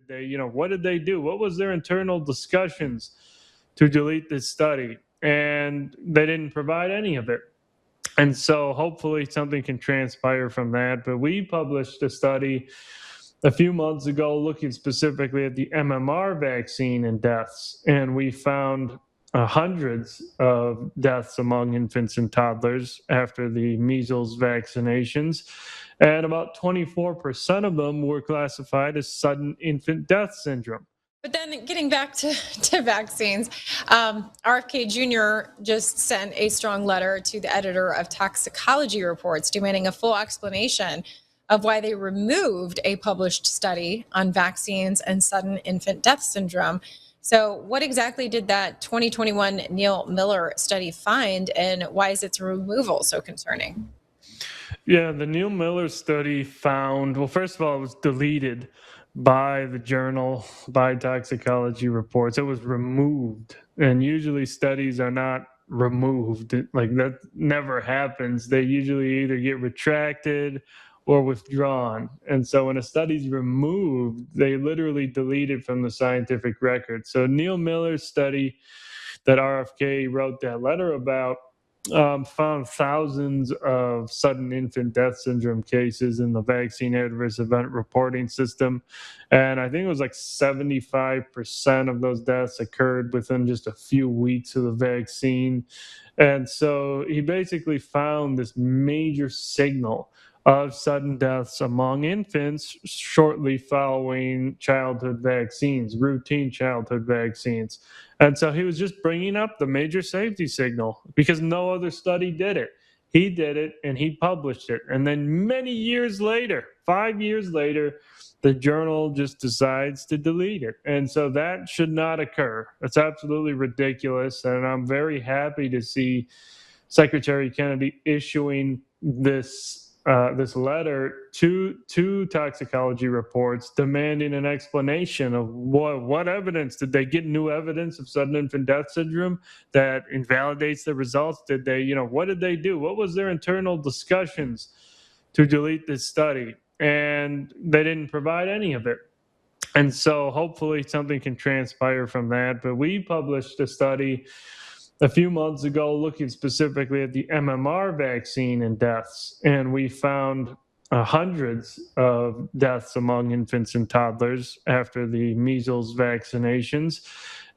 what did they do? What was their internal discussions to delete this study? And they didn't provide any of it. And so hopefully something can transpire from that. But we published a study a few months ago looking specifically at the MMR vaccine and deaths. And we found hundreds of deaths among infants and toddlers after the measles vaccinations. And about 24% of them were classified as sudden infant death syndrome. But then getting back to vaccines, RFK Jr. just sent a strong letter to the editor of Toxicology Reports demanding a full explanation of why they removed a published study on vaccines and sudden infant death syndrome. So what exactly did that 2021 Neil Miller study find, and why is its removal so concerning? Yeah, the Neil Miller study found, well, first of all, it was deleted by the journal, by Toxicology Reports. It was removed. And usually studies are not removed. Like that never happens. They usually either get retracted or withdrawn. And so when a study's removed, they literally delete it from the scientific record. So Neil Miller's study that RFK wrote that letter about found thousands of sudden infant death syndrome cases in the vaccine adverse event reporting system. And I think it was like 75% of those deaths occurred within just a few weeks of the vaccine. And so he basically found this major signal of sudden deaths among infants shortly following childhood vaccines, routine childhood vaccines. And so he was just bringing up the major safety signal because no other study did it. He did it and he published it. And then many years later, 5 years later, the journal just decides to delete it. And so that should not occur. It's absolutely ridiculous. And I'm very happy to see Secretary Kennedy issuing this letter to Toxicology Reports demanding an explanation of what evidence. Did they get new evidence of sudden infant death syndrome that invalidates the results? Did they, what did they do? What was their internal discussions to delete this study? And they didn't provide any of it. And so hopefully something can transpire from that. But we published a study a few months ago looking specifically at the MMR vaccine and deaths. And we found hundreds of deaths among infants and toddlers after the measles vaccinations.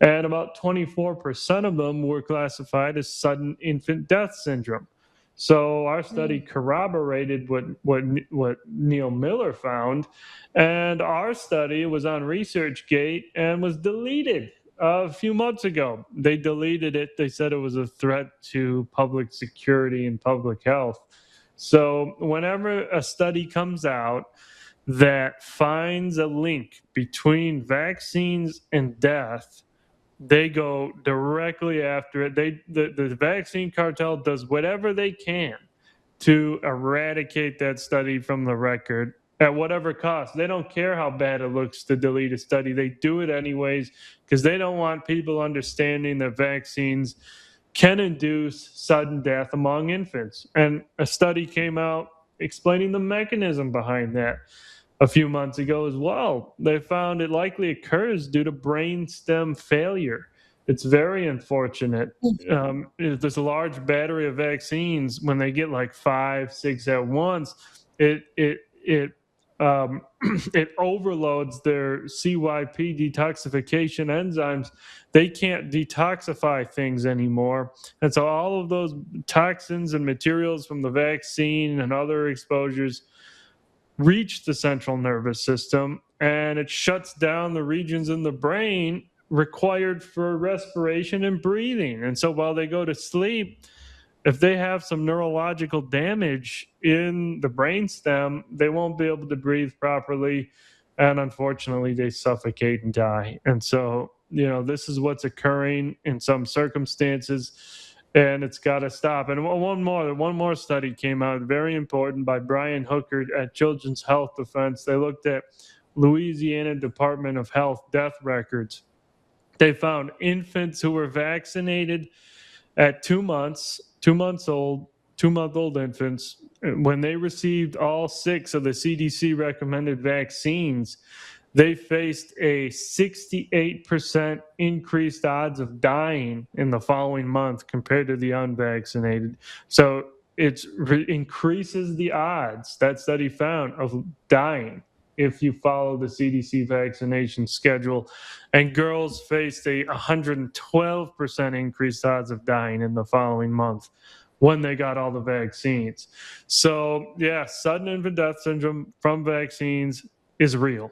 And about 24% of them were classified as sudden infant death syndrome. So our study corroborated what Neil Miller found. And our study was on ResearchGate and was deleted a few months ago. They deleted it. They said it was a threat to public security and public health. So whenever a study comes out that finds a link between vaccines and death, they go directly after it. The vaccine cartel does whatever they can to eradicate that study from the record at whatever cost. They don't care how bad it looks to delete a study. They do it anyways because they don't want people understanding that vaccines can induce sudden death among infants. And a study came out explaining the mechanism behind that a few months ago as well. They found it likely occurs due to brainstem failure. It's very unfortunate. There's a large battery of vaccines. When they get like 5, 6 at once, it overloads their CYP detoxification enzymes. They can't detoxify things anymore. And so all of those toxins and materials from the vaccine and other exposures reach the central nervous system, and it shuts down the regions in the brain required for respiration and breathing. And so while they go to sleep, if they have some neurological damage in the brainstem, they won't be able to breathe properly. And unfortunately, they suffocate and die. And so, this is what's occurring in some circumstances, and it's got to stop. And one more study came out, very important, by Brian Hooker at Children's Health Defense. They looked at Louisiana Department of Health death records. They found infants who were vaccinated at 2 months, 2-month-old infants, when they received all 6 of the CDC recommended vaccines, they faced a 68% increased odds of dying in the following month compared to the unvaccinated. So it increases the odds, that study found, of dying if you follow the CDC vaccination schedule. And girls faced a 112% increased odds of dying in the following month when they got all the vaccines. So, yeah, sudden infant death syndrome from vaccines is real.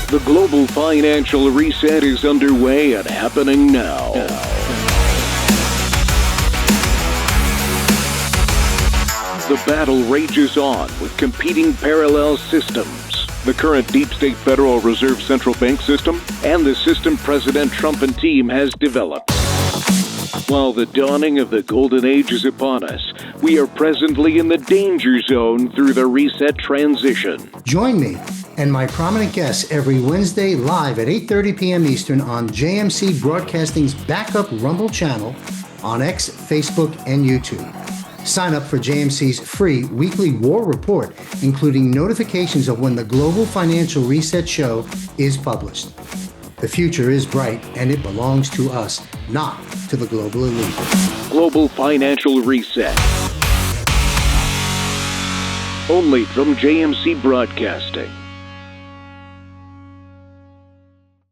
The global financial reset is underway and happening now. The battle rages on with competing parallel systems. The current deep state Federal Reserve Central Bank system and the system President Trump and team has developed. While the dawning of the golden age is upon us, we are presently in the danger zone through the reset transition. Join me and my prominent guests every Wednesday live at 8:30 p.m. Eastern on JMC Broadcasting's backup Rumble channel on X, Facebook, and YouTube. Sign up for JMC's free weekly war report, including notifications of when the Global Financial Reset Show is published. The future is bright, and it belongs to us, not to the global elite. Global Financial Reset. Only from JMC Broadcasting.